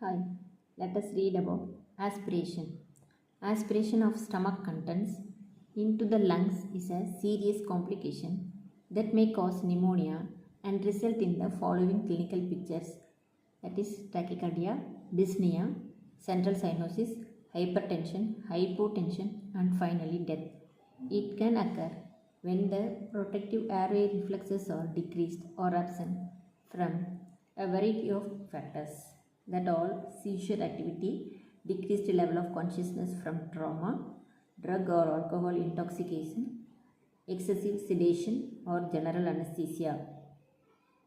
Hi, let us read about aspiration. Aspiration of stomach contents into the lungs is a serious complication that may cause pneumonia and result in the following clinical pictures, that is tachycardia, dyspnea, central cyanosis, hypertension, hypotension, and finally death. It can occur when the protective airway reflexes are decreased or absent from a variety of factors, that all seizure activity, decreased level of consciousness from trauma, drug or alcohol intoxication, excessive sedation or general anesthesia,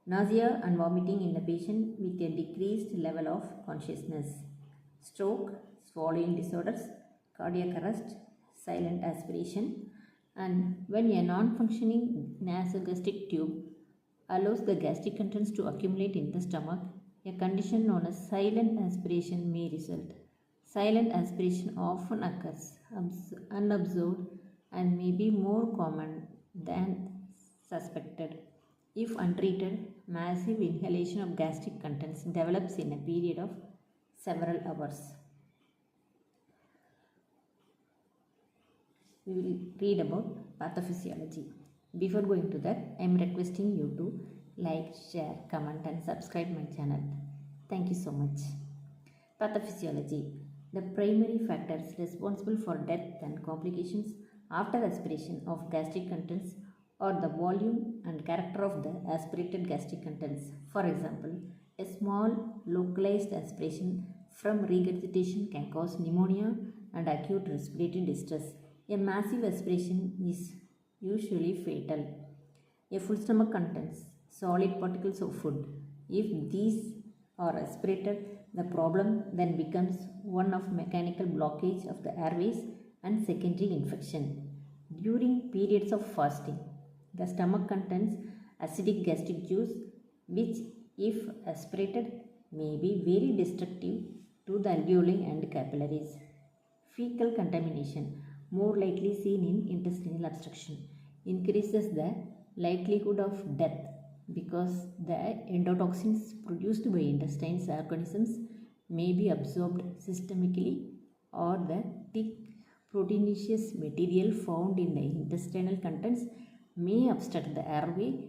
nausea and vomiting in the patient with a decreased level of consciousness, stroke, swallowing disorders, cardiac arrest, silent aspiration, and when a non-functioning nasogastric tube allows the gastric contents to accumulate in the stomach, a condition known as silent aspiration may result. Silent aspiration often occurs unobserved and may be more common than suspected. If untreated, massive inhalation of gastric contents develops in a period of several hours. We will read about pathophysiology. Before going to that, I am requesting you to like, share, comment and subscribe my channel. Thank you so much. Pathophysiology. The primary factors responsible for death and complications after aspiration of gastric contents are the volume and character of the aspirated gastric contents. For example, a small localized aspiration from regurgitation can cause pneumonia and acute respiratory distress. A massive aspiration is usually fatal. A full stomach contains solid particles of food. If these are aspirated, the problem then becomes one of mechanical blockage of the airways and secondary infection. During periods of fasting, the stomach contains acidic gastric juice which, if aspirated, may be very destructive to the alveoli and capillaries. Fecal contamination, more likely seen in intestinal obstruction, increases the likelihood of death because the endotoxins produced by intestine organisms may be absorbed systemically, or the thick proteinaceous material found in the intestinal contents may obstruct the airway,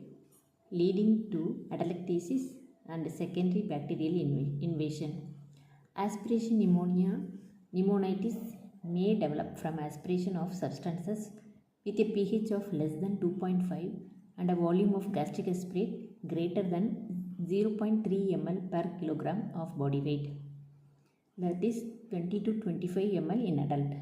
leading to atelectasis and secondary bacterial invasion. Aspiration pneumonitis may develop from aspiration of substances with a pH of less than 2.5 and a volume of gastric aspirate greater than 0.3 ml per kilogram of body weight, that is 20 to 25 ml in adult.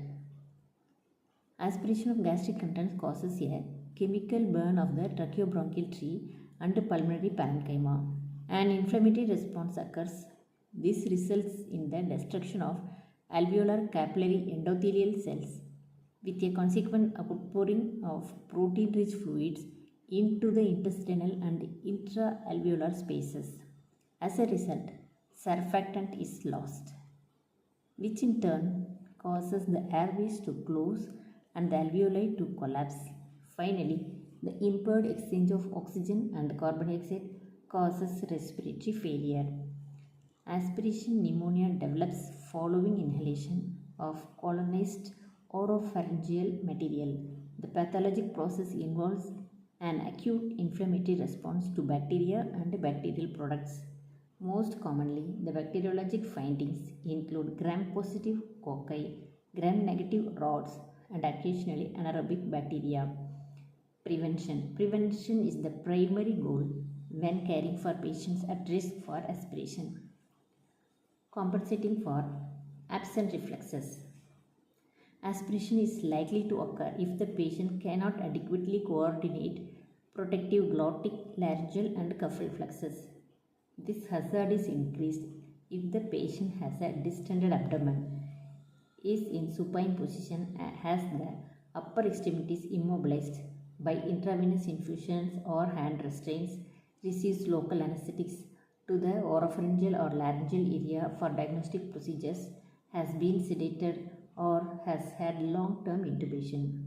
Aspiration of gastric contents causes a chemical burn of the tracheobronchial tree and pulmonary parenchyma. An inflammatory response occurs. This results in the destruction of alveolar capillary endothelial cells with a consequent outpouring of protein-rich fluids into the intestinal and intra-alveolar spaces. As a result, surfactant is lost, which in turn causes the airways to close and the alveoli to collapse. Finally, the impaired exchange of oxygen and carbon dioxide causes respiratory failure. Aspiration pneumonia develops following inhalation of colonized oropharyngeal material. The pathologic process involves an acute inflammatory response to bacteria and bacterial products. Most commonly, the bacteriologic findings include gram-positive cocci, gram-negative rods, and occasionally anaerobic bacteria. Prevention. Prevention is the primary goal when caring for patients at risk for aspiration. Compensating for absent reflexes. Aspiration is likely to occur if the patient cannot adequately coordinate protective glottic, laryngeal and cuff reflexes. This hazard is increased if the patient has a distended abdomen, is in supine position, has the upper extremities immobilized by intravenous infusions or hand restraints, receives local anesthetics to the oropharyngeal or laryngeal area for diagnostic procedures, has been sedated or has had long-term intubation.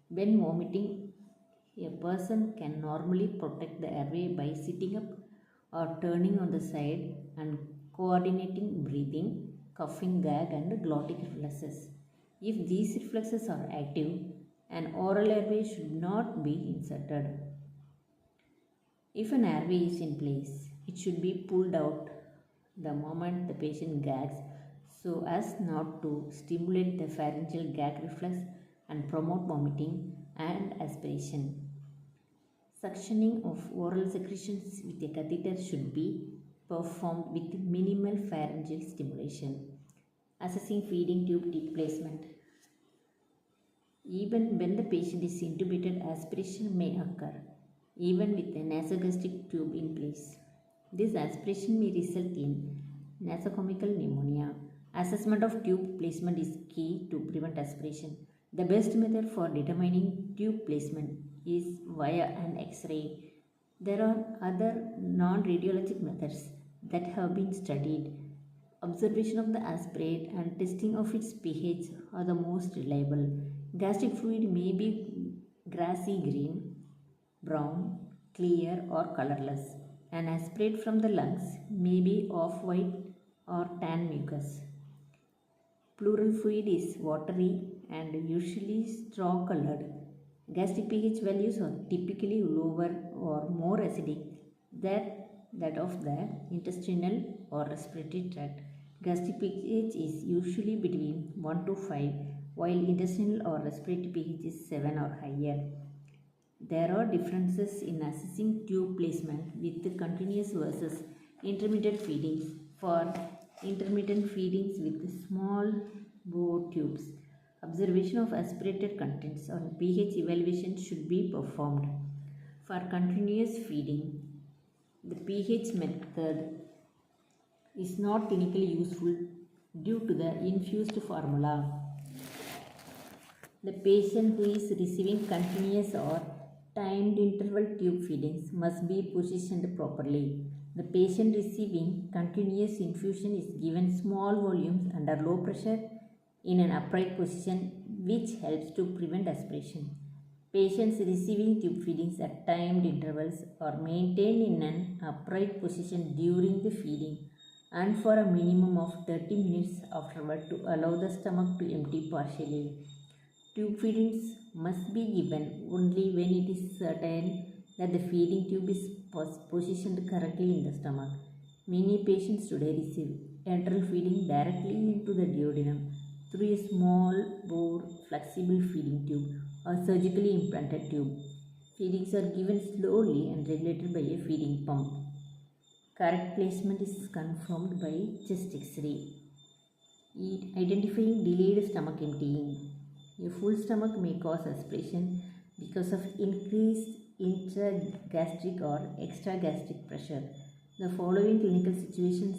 When vomiting, a person can normally protect the airway by sitting up or turning on the side and coordinating breathing, coughing, gag, and glottic reflexes. If these reflexes are active, an oral airway should not be inserted. If an airway is in place, it should be pulled out the moment the patient gags so as not to stimulate the pharyngeal gag reflex and promote vomiting and aspiration. Suctioning of oral secretions with a catheter should be performed with minimal pharyngeal stimulation. Assessing feeding tube tip placement. Even when the patient is intubated, aspiration may occur, even with a nasogastric tube in place. This aspiration may result in nosocomial pneumonia. Assessment of tube placement is key to prevent aspiration. The best method for determining tube placement is via an X-ray. There are other non-radiologic methods that have been studied. Observation of the aspirate and testing of its pH are the most reliable. Gastric fluid may be grassy green, brown, clear or colorless. An aspirate from the lungs may be off-white or tan mucus. Pleural fluid is watery and usually straw-colored. Gastric pH values are typically lower or more acidic than that of the intestinal or respiratory tract. Gastric pH is usually between 1 to 5, while intestinal or respiratory pH is 7 or higher. There are differences in assessing tube placement with continuous versus intermittent feedings. For intermittent feedings with small bore tubes, observation of aspirated contents or pH evaluation should be performed. For continuous feeding, the pH method is not clinically useful due to the infused formula. The patient who is receiving continuous or timed interval tube feedings must be positioned properly. The patient receiving continuous infusion is given small volumes under low pressure in an upright position, which helps to prevent aspiration. Patients receiving tube feedings at timed intervals are maintained in an upright position during the feeding and for a minimum of 30 minutes afterward to allow the stomach to empty partially. Tube feedings must be given only when it is certain that the feeding tube is positioned correctly in the stomach. Many patients today receive enteral feeding directly into the duodenum through a small bore flexible feeding tube or surgically implanted tube. Feedings are given slowly and regulated by a feeding pump. Correct placement is confirmed by chest X-ray. Identifying delayed stomach emptying. A full stomach may cause aspiration because of increased intragastric or extragastric pressure. The following clinical situations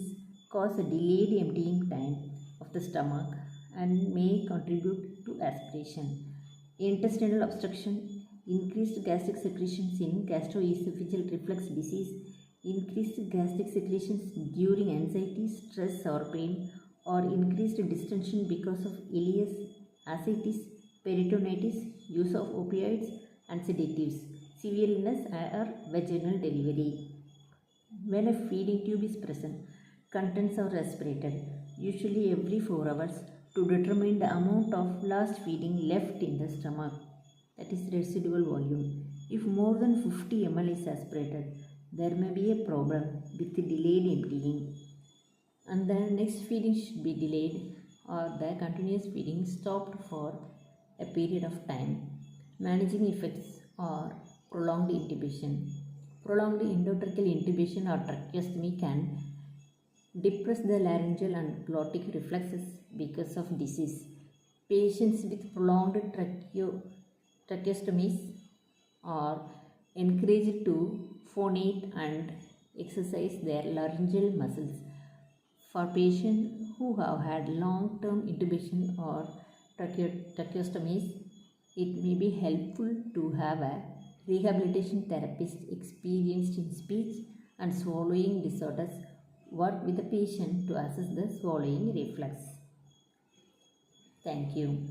cause a delayed emptying time of the stomach and may contribute to aspiration. Intestinal obstruction, increased gastric secretions in gastroesophageal reflux disease, increased gastric secretions during anxiety, stress or pain, or increased distension because of ileus, ascites, peritonitis, use of opioids and sedatives, severe illness or vaginal delivery. When a feeding tube is present, contents are aspirated, usually every 4 hours, to determine the amount of last feeding left in the stomach, that is residual volume. If more than 50 ml is aspirated, there may be a problem with the delayed emptying, and the next feeding should be delayed or the continuous feeding stopped for a period of time. Managing effects are prolonged intubation. Prolonged endotracheal intubation or tracheostomy can depress the laryngeal and glottic reflexes because of disease. Patients with prolonged tracheostomies are encouraged to phonate and exercise their laryngeal muscles. For patients who have had long-term intubation or tracheostomies, it may be helpful to have a rehabilitation therapist experienced in speech and swallowing disorders work with the patient to assess the swallowing reflex. Thank you.